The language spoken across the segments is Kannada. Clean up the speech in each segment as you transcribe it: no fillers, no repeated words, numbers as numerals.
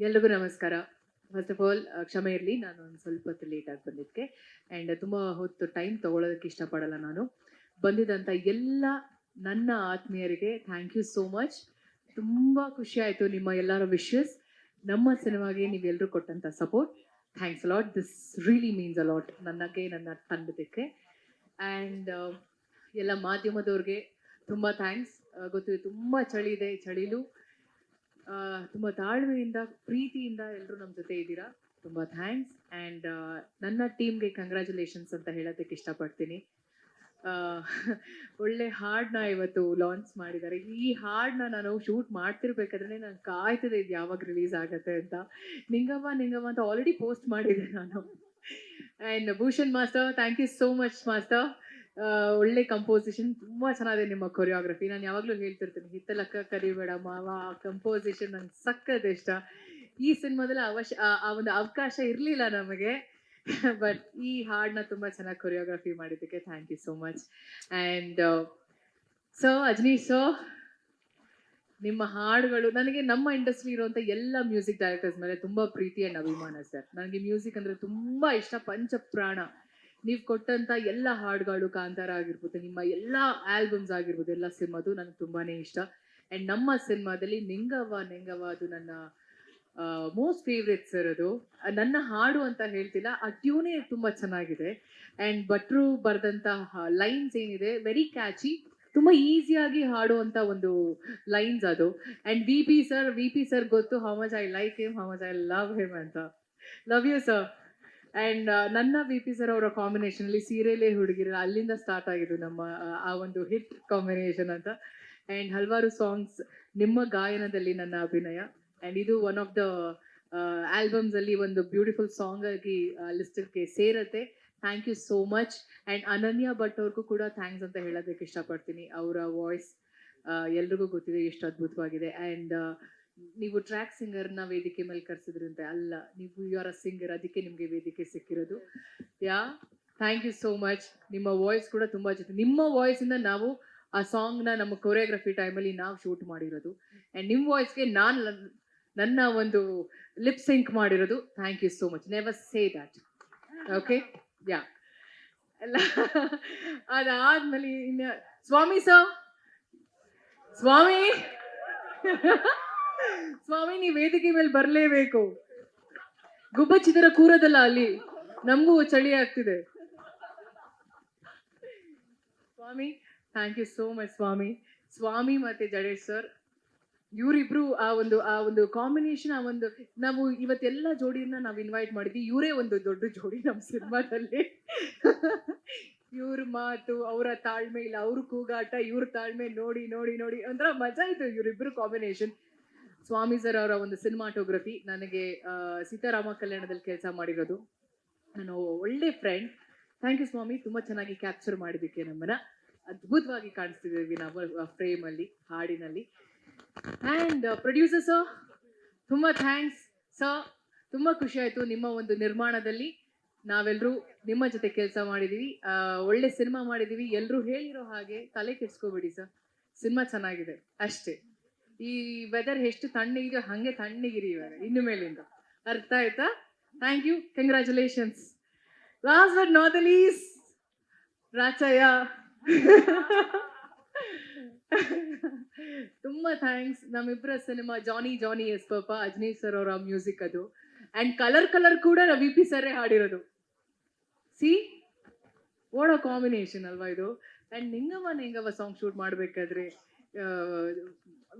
ಎಲ್ರಿಗೂ ನಮಸ್ಕಾರ. ಫಸ್ಟ್ ಆಫ್ ಆಲ್ ಕ್ಷಮೆ ಇರಲಿ, ನಾನು ಒಂದು ಸ್ವಲ್ಪ ಹೊತ್ತು ಲೇಟಾಗಿ ಬಂದಿದ್ದಕ್ಕೆ. ಆ್ಯಂಡ್ ತುಂಬ ಹೊತ್ತು ಟೈಮ್ ತೊಗೊಳೋದಕ್ಕೆ ಇಷ್ಟಪಡಲ್ಲ ನಾನು. ಬಂದಿದ್ದಂಥ ಎಲ್ಲ ನನ್ನ ಆತ್ಮೀಯರಿಗೆ ಥ್ಯಾಂಕ್ ಯು ಸೋ ಮಚ್. ತುಂಬ ಖುಷಿ ಆಯಿತು ನಿಮ್ಮ ಎಲ್ಲರ ವಿಶಸ್, ನಮ್ಮ ಸಿನಿಮಾಗೆ ನೀವೆಲ್ಲರೂ ಕೊಟ್ಟಂಥ support. Thanks a lot. This really means a lot ನನಗೆ, ನನ್ನ ತಂಡದಕ್ಕೆ. ಆ್ಯಂಡ್ ಎಲ್ಲ ಮಾಧ್ಯಮದವ್ರಿಗೆ ತುಂಬ ಥ್ಯಾಂಕ್ಸ್. ಗೊತ್ತಿದೆ ತುಂಬ ಚಳಿ ಇದೆ, ಚಳಿಲೂ ತುಂಬ ತಾಳ್ಮೆಯಿಂದ ಪ್ರೀತಿಯಿಂದ ಎಲ್ಲರೂ ನಮ್ಮ ಜೊತೆ ಇದ್ದೀರಾ. ತುಂಬ ಥ್ಯಾಂಕ್ಸ್. ಆ್ಯಂಡ್ ನನ್ನ ಟೀಮ್ಗೆ ಕಂಗ್ರ್ಯಾಚುಲೇಷನ್ಸ್ ಅಂತ ಹೇಳೋದಕ್ಕೆ ಇಷ್ಟಪಡ್ತೀನಿ. ಒಳ್ಳೆ ಹಾಡನ್ನ ಇವತ್ತು ಲಾಂಚ್ ಮಾಡಿದ್ದಾರೆ. ಈ ಹಾಡನ್ನ ನಾನು ಶೂಟ್ ಮಾಡ್ತಿರ್ಬೇಕಾದ್ರೆ ನಾನು ಕಾಯ್ತಿದೆ ಇದು ಯಾವಾಗ ರಿಲೀಸ್ ಆಗುತ್ತೆ ಅಂತ. ನಿಂಗವ್ವ ನಿಂಗವ್ವ ಅಂತ ಆಲ್ರೆಡಿ ಪೋಸ್ಟ್ ಮಾಡಿದೆ ನಾನು. And Bhushan master, thank you so much master. ಒಳ್ಳೆ ಕಂಪೋಸಿಷನ್, ತುಂಬ ಚೆನ್ನಾಗಿದೆ ನಿಮ್ಮ ಕೊರಿಯೋಗ್ರಫಿ. ನಾನು ಯಾವಾಗಲೂ ಹೇಳ್ತಿರ್ತೀನಿ, ಹಿತ್ತಲಕ್ಕ ಕರಿಬೇಡ ಮಾವ, ಆ ಕಂಪೋಸಿಷನ್ ನಂಗೆ ಸಕ್ಕತ್ ಇಷ್ಟ. ಈ ಸಿನಿಮಾದಲ್ಲಿ ಆ ಒಂದು ಅವಕಾಶ ಇರಲಿಲ್ಲ ನಮಗೆ, ಬಟ್ ಈ ಹಾಡನ್ನ ತುಂಬ ಚೆನ್ನಾಗಿ ಕೊರಿಯೋಗ್ರಫಿ ಮಾಡಿದ್ದಕ್ಕೆ thank you so much. And sir Ajaneesh sir, ನಿಮ್ಮ ಹಾಡುಗಳು ನನಗೆ ನಮ್ಮ ಇಂಡಸ್ಟ್ರಿ ಇರುವಂಥ ಎಲ್ಲ ಮ್ಯೂಸಿಕ್ ಡೈರೆಕ್ಟರ್ಸ್ ಮೇಲೆ ತುಂಬ ಪ್ರೀತಿ ಆ್ಯಂಡ್ ಅಭಿಮಾನ ಸರ್. ನನಗೆ ಮ್ಯೂಸಿಕ್ ಅಂದರೆ ತುಂಬ ಇಷ್ಟ, ಪಂಚಪ್ರಾಣ. ನೀವು ಕೊಟ್ಟಂಥ ಎಲ್ಲ ಹಾಡುಗಳು, ಕಾಂತಾರ ಆಗಿರ್ಬೋದು, ನಿಮ್ಮ ಎಲ್ಲ ಆಲ್ಬಮ್ಸ್ ಆಗಿರ್ಬೋದು, ಎಲ್ಲ ಸಿನಿಮಾದು ನನಗೆ ತುಂಬಾ ಇಷ್ಟ. ಆ್ಯಂಡ್ ನಮ್ಮ ಸಿನಿಮಾದಲ್ಲಿ ನಿಂಗವ್ವ ನಿಂಗವ್ವ ಅದು ನನ್ನ ಮೋಸ್ಟ್ ಫೇವ್ರೆಟ್ ಸರ್. ಅದು ನನ್ನ ಹಾಡು ಅಂತ ಹೇಳ್ತಿಲ್ಲ, ಆ ಟ್ಯೂನೇ ತುಂಬ ಚೆನ್ನಾಗಿದೆ. ಆ್ಯಂಡ್ ಭಟ್ರು ಬರೆದಂತಹ ಲೈನ್ಸ್ ಏನಿದೆ ವೆರಿ ಕ್ಯಾಚಿ, ತುಂಬ ಈಸಿಯಾಗಿ ಹಾಡುವಂಥ ಒಂದು ಲೈನ್ಸ್ ಅದು. ಆ್ಯಂಡ್ ವಿ ಪಿ ಸರ್ ಗೊತ್ತು how much I like him, how much I love him ಅಂತ. Love you sir. ಆ್ಯಂಡ್ ನನ್ನ ವಿ ಪಿ ಸರ್ ಅವರ ಕಾಂಬಿನೇಷನಲ್ಲಿ ಸೀರೆಲೇ ಹುಡುಗಿರ ಅಲ್ಲಿಂದ ಸ್ಟಾರ್ಟ್ ಆಗಿದ್ದು ನಮ್ಮ ಆ ಒಂದು ಹಿಟ್ ಕಾಂಬಿನೇಷನ್ ಅಂತ. ಆ್ಯಂಡ್ ಹಲವಾರು ಸಾಂಗ್ಸ್ ನಿಮ್ಮ ಗಾಯನದಲ್ಲಿ ನನ್ನ ಅಭಿನಯ. ಆ್ಯಂಡ್ ಇದು ಒನ್ ಆಫ್ ದ ಆಲ್ಬಮ್ಸಲ್ಲಿ ಒಂದು ಬ್ಯೂಟಿಫುಲ್ ಸಾಂಗ್ ಆಗಿ ಲಿಸ್ಟಕ್ಕೆ ಸೇರುತ್ತೆ. Thank you so much. And Ananya Bhat ಅವ್ರಿಗೂ ಕೂಡ ಥ್ಯಾಂಕ್ಸ್ ಅಂತ ಹೇಳೋದಕ್ಕೆ ಇಷ್ಟಪಡ್ತೀನಿ. ಅವರ ವಾಯ್ಸ್ ಎಲ್ರಿಗೂ ಗೊತ್ತಿದೆ ಎಷ್ಟು ಅದ್ಭುತವಾಗಿದೆ. ಆ್ಯಂಡ್ ನೀವು ಟ್ರ್ಯಾಕ್ ಸಿಂಗರ್ನ ವೇದಿಕೆ ಮೇಲೆ ಕರೆಸಿದ್ರಂತೆ, ಅಲ್ಲ ನೀವು ಯು ಆರ್ ಅ ಸಿಂಗರ್, ಅದಕ್ಕೆ ನಿಮಗೆ ವೇದಿಕೆ ಸಿಕ್ಕಿರೋದು. Thank you so much. ನಿಮ್ಮ ವಾಯ್ಸ್ ಕೂಡ ತುಂಬ ಜೊತೆ, ನಿಮ್ಮ ವಾಯ್ಸಿಂದ ನಾವು ಆ ಸಾಂಗ್ನ ನಮ್ಮ ಕೊರಿಯೋಗ್ರಫಿ ಟೈಮಲ್ಲಿ ನಾವು ಶೂಟ್ ಮಾಡಿರೋದು. ಆ್ಯಂಡ್ ನಿಮ್ಮ ವಾಯ್ಸ್ಗೆ ನಾನು ನನ್ನ ಒಂದು ಲಿಪ್ ಸಿಂಕ್ ಮಾಡಿರೋದು. Thank you so much. Never say that. Okay, yeah. ಎಲ್ಲ ಅದಾದ್ಮೇಲೆ ಇನ್ನು ಸ್ವಾಮಿ ಸರ್, ಸ್ವಾಮಿ ಸ್ವಾಮಿ ನೀವು ವೇದಿಕೆ ಮೇಲೆ ಬರಲೇಬೇಕು. ಗುಬ್ಬಚ್ಚಿದರ ಕೂರೋದಲ್ಲ ಅಲ್ಲಿ, ನಮಗೂ ಚಳಿ ಆಗ್ತಿದೆ. ಸ್ವಾಮಿ, ಥ್ಯಾಂಕ್ ಯು ಸೋ ಮಚ್ ಸ್ವಾಮಿ. ಸ್ವಾಮಿ ಮತ್ತೆ ಜಡೇಶ್ ಸರ್, ಇವರಿಬ್ರು ಆ ಒಂದು ಕಾಂಬಿನೇಷನ್, ಆ ಒಂದು ನಾವು ಇವತ್ತೆಲ್ಲ ಜೋಡಿಯನ್ನ ನಾವು ಇನ್ವೈಟ್ ಮಾಡಿದ್ವಿ. ಇವರೇ ಒಂದು ದೊಡ್ಡ ಜೋಡಿ ನಮ್ಮ ಸಿನಿಮಾದಲ್ಲಿ. ಇವ್ರ ಮಾತು, ಅವರ ತಾಳ್ಮೆ, ಇಲ್ಲ ಅವ್ರ ಕೂಗಾಟ, ಇವ್ರ ತಾಳ್ಮೆ ನೋಡಿ ನೋಡಿ ನೋಡಿ ಒಂಥರ ಮಜಾ ಇತ್ತು ಇವರಿಬ್ರು ಕಾಂಬಿನೇಷನ್. ಸ್ವಾಮಿ ಸರ್ ಅವರ ಒಂದು ಸಿನಿಮಾಟೋಗ್ರಫಿ, ನನಗೆ ಸೀತಾರಾಮ ಕಲ್ಯಾಣದಲ್ಲಿ ಕೆಲಸ ಮಾಡಿರೋದು, ನಾನು ಒಳ್ಳೆ ಫ್ರೆಂಡ್. ಥ್ಯಾಂಕ್ ಯು ಸ್ವಾಮಿ, ತುಂಬ ಚೆನ್ನಾಗಿ ಕ್ಯಾಪ್ಚರ್ ಮಾಡಿದ್ದಕ್ಕೆ ನಮ್ಮನ್ನ. ಅದ್ಭುತವಾಗಿ ಕಾಣಿಸ್ತಿದ್ದೀವಿ ನಾವು ಫ್ರೇಮಲ್ಲಿ, ಹಾಡಿನಲ್ಲಿ. ಆ್ಯಂಡ್ ಪ್ರೊಡ್ಯೂಸರ್ ಸರ್, ತುಂಬ ಥ್ಯಾಂಕ್ಸ್ ಸರ್. ತುಂಬ ಖುಷಿ ಆಯಿತು ನಿಮ್ಮ ಒಂದು ನಿರ್ಮಾಣದಲ್ಲಿ ನಾವೆಲ್ಲರೂ ನಿಮ್ಮ ಜೊತೆ ಕೆಲಸ ಮಾಡಿದ್ದೀವಿ. ಒಳ್ಳೆ ಸಿನಿಮಾ ಮಾಡಿದ್ದೀವಿ. ಎಲ್ಲರೂ ಹೇಳಿರೋ ಹಾಗೆ ತಲೆ ಕೆಡ್ಸ್ಕೋಬೇಡಿ ಸರ್, ಸಿನಿಮಾ ಚೆನ್ನಾಗಿದೆ ಅಷ್ಟೇ. ಈ ವೆದರ್ ಎಷ್ಟು ತಣ್ಣಗಿದೆಯೋ ಹಾಗೆ ತಣ್ಣಗಿರಿ ಇವಾಗ ಇನ್ನು ಮೇಲಿಂದ, ಅರ್ಥ ಆಯ್ತಾ? Thank you, congratulations. Last but not the least, Rachayya, ತುಂಬ ಥ್ಯಾಂಕ್ಸ್. ನಮ್ಮಿಬ್ಬರ cinema Johnny yes papa, Ajaneesh sir ಅವರ ಮ್ಯೂಸಿಕ್ ಅದು. ಆ್ಯಂಡ್ ಕಲರ್ ಕೂಡ ವಿ ಪಿ ಸರ್ರೇ ಹಾಡಿರೋದು. ಸಿ ವಾಟ್ ಅ ಕಾಂಬಿನೇಷನ್ ಅಲ್ವಾ ಇದು. ಆ್ಯಂಡ್ ನಿಂಗವ್ವ ಸಾಂಗ್ ಶೂಟ್ ಮಾಡಬೇಕಾದ್ರೆ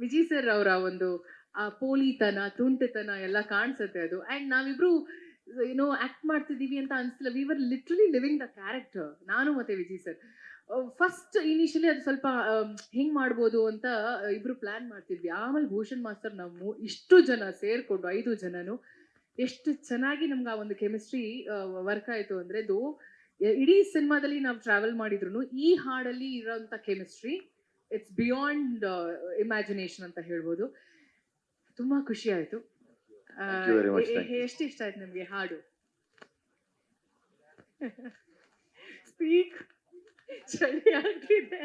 ವಿಜಯ್ ಸರ್ ಅವರ ಒಂದು ಆ ಪೋಲಿತನ, ತುಂಟತನ ಎಲ್ಲ ಕಾಣಿಸುತ್ತೆ ಅದು. ಆ್ಯಂಡ್ ನಾವಿಬ್ರು ಏನೋ ಆಕ್ಟ್ ಮಾಡ್ತಿದ್ದೀವಿ ಅಂತ ಅನ್ಸಿಲ್ಲ, we were literally living the character, ನಾನು ಮತ್ತೆ ವಿಜಯ್ ಸರ್. ಫಸ್ಟ್ ಇನಿಷಿಯಲಿ ಅದು ಸ್ವಲ್ಪ ಹೆಂಗೆ ಮಾಡ್ಬೋದು ಅಂತ ಇಬ್ರು ಪ್ಲ್ಯಾನ್ ಮಾಡ್ತಿದ್ವಿ. ಆಮೇಲೆ ಭೂಷಣ್ ಮಾಸ್ಟರ್ ನಾವು ಇಷ್ಟು ಜನ ಸೇರಿಕೊಂಡು 5 ಜನನು ಎಷ್ಟು ಚೆನ್ನಾಗಿ ನಮ್ಗೆ ಆ ಒಂದು ಕೆಮಿಸ್ಟ್ರಿ ವರ್ಕ್ ಆಯಿತು ಅಂದರೆ, ಇಡೀ ಸಿನಿಮಾದಲ್ಲಿ ನಾವು ಟ್ರಾವೆಲ್ ಮಾಡಿದ್ರು ಈ ಹಾಡಲ್ಲಿ ಇರೋಂಥ ಕೆಮಿಸ್ಟ್ರಿ ಇಟ್ಸ್ ಬಿಯಾಂಡ್ ಇಮ್ಯಾಜಿನೇಷನ್ ಅಂತ ಹೇಳ್ಬೋದು. ತುಂಬ ಖುಷಿ ಆಯಿತು. ಎಷ್ಟು ಇಷ್ಟ ಆಯ್ತು ನಿಮಗೆ ಹಾಡು? ಸ್ಪೀಕ್, ಚಳಿ ಆಗ್ತಿದೆ.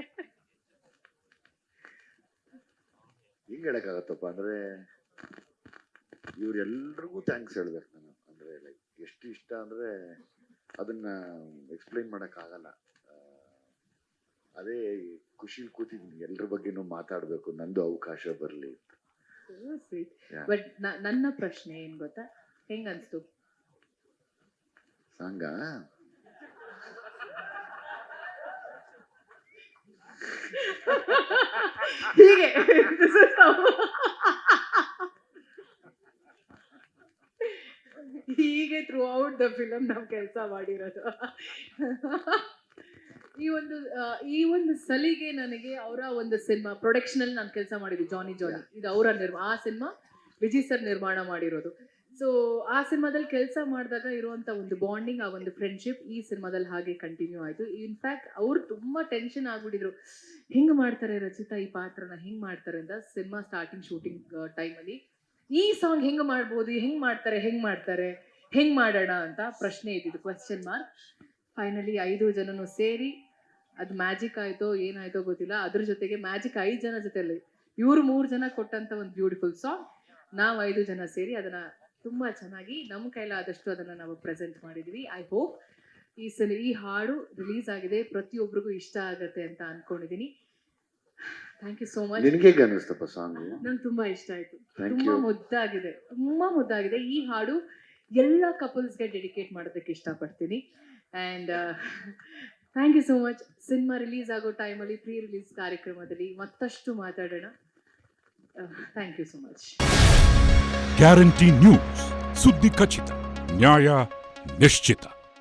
ಹಿಂಗೆ ಹೇಳಕ್ಕಾಗತ್ತಪ್ಪ ಅಂದ್ರೆ ಇವರೆಲ್ರಿಗೂ ಥ್ಯಾಂಕ್ಸ್ ಹೇಳ್ಬೇಕು ನಾನು. ಅಂದರೆ ಲೈಕ್ ಎಷ್ಟು ಇಷ್ಟ ಅಂದರೆ ಅದನ್ನ ಎಕ್ಸ್ಪ್ಲೈನ್ ಮಾಡೋಕ್ಕಾಗಲ್ಲ. ಅದೇ ಖುಷಿಲಿ ಕೂತಿದ್ದೀನಿ, ಎಲ್ರ ಬಗ್ಗೆನೂ ಮಾತಾಡಬೇಕು, ನಂದು ಅವಕಾಶ ಬರಲಿ. ಬಟ್ ನನ್ನ ಪ್ರಶ್ನೆ ಏನ್ ಗೊತ್ತಾ, ಹೆಂಗ ಅನ್ಸ್ತು ಸಾಂಗ? ಹೀಗೆ ಹೀಗೆ ಥ್ರೂ ಔಟ್ ದ ಫಿಲಮ್ ನಾವು ಕೆಲಸ ಮಾಡಿರೋದು. ಈ ಒಂದು ಸಲಿಗೆ ನನಗೆ ಅವರ ಒಂದು ಸಿನಿಮಾ ಪ್ರೊಡಕ್ಷನ್ ಅಲ್ಲಿ ನಾನು ಕೆಲಸ ಮಾಡಿದ್ದೆ, ಜಾನಿ ಇದು ಅವರ ಆ ಸಿನಿಮಾ ವಿಜಯ್ ಸರ್ ನಿರ್ಮಾಣ ಮಾಡಿರೋದು. ಸೊ ಆ ಸಿನಿಮಾದಲ್ಲಿ ಕೆಲಸ ಮಾಡಿದಾಗ ಇರುವಂತ ಒಂದು ಬಾಂಡಿಂಗ್, ಆ ಒಂದು ಫ್ರೆಂಡ್ಶಿಪ್ ಈ ಸಿನಿಮಾದಲ್ಲಿ ಹಾಗೆ ಕಂಟಿನ್ಯೂ ಆಯ್ತು. ಇನ್ಫ್ಯಾಕ್ಟ್ ಅವ್ರು ತುಂಬಾ ಟೆನ್ಷನ್ ಆಗ್ಬಿಟ್ಟಿದ್ರು, ಹೆಂಗ್ ಮಾಡ್ತಾರೆ ರಚಿತಾ ಈ ಪಾತ್ರನ, ಹೆಂಗ್ ಮಾಡ್ತಾರೆ ಅಂತ. ಸಿನಿಮಾ ಸ್ಟಾರ್ಟಿಂಗ್ ಶೂಟಿಂಗ್ ಟೈಮಲ್ಲಿ ಈ ಸಾಂಗ್ ಹೆಂಗ್ ಮಾಡ್ಬೋದು, ಹೆಂಗ್ ಮಾಡೋಣ ಅಂತ ಪ್ರಶ್ನೆ ಇದ್ದಿದ್ದು, ಕ್ವೆಶ್ಚನ್ ಮಾರ್ಕ್. ಫೈನಲಿ 5 ಜನನು ಸೇರಿ ಅದು ಮ್ಯಾಜಿಕ್ ಆಯ್ತೋ ಏನಾಯ್ತೋ ಗೊತ್ತಿಲ್ಲ. ಅದ್ರ ಜೊತೆಗೆ ಮ್ಯಾಜಿಕ್ 5 ಜನ ಜೊತೆಲಿ ಇವ್ರು 3 ಜನ ಕೊಟ್ಟಂತ ಒಂದು ಬ್ಯೂಟಿಫುಲ್ ಸಾಂಗ್, ನಾವು 5 ಜನ ಸೇರಿ ಅದನ್ನ ತುಂಬಾ ಚೆನ್ನಾಗಿ ನಮ್ಮ ಕೈಲಾದಷ್ಟು ಅದನ್ನ ನಾವು ಪ್ರೆಸೆಂಟ್ ಮಾಡಿದ್ವಿ. ಐ ಹೋಪ್ ಈ ಹಾಡು ರಿಲೀಸ್ ಆಗಿದೆ, ಪ್ರತಿಯೊಬ್ಬರಿಗೂ ಇಷ್ಟ ಆಗತ್ತೆ ಅಂತ ಅನ್ಕೊಂಡಿದೀನಿ. Thank you so much. ನಿನಗೆ ಹೇಗೆ ಅನಿಸ್ತಪ್ಪ ಸಾಂಗ್? ನಂಗೆ ತುಂಬಾ ಇಷ್ಟ ಆಯ್ತು, ತುಂಬಾ ಮುದ್ದಾಗಿದೆ. ಈ ಹಾಡು ಎಲ್ಲ ಕಪಲ್ಸ್ಗೆ ಡೆಡಿಕೇಟ್ ಮಾಡೋದಕ್ಕೆ ಇಷ್ಟಪಡ್ತೀನಿ. And thank you so much. Cinema release ಆಗೋ ಟೈಮಲ್ಲಿ ಪ್ರೀ ರಿಲೀಸ್ ಕಾರ್ಯಕ್ರಮದಲ್ಲಿ ಮತ್ತಷ್ಟು ಮಾತಾಡೋಣ. Thank you so much. Guarantee News, ಸುದ್ದಿ ಖಚಿತ, ನ್ಯಾಯ ನಿಶ್ಚಿತ.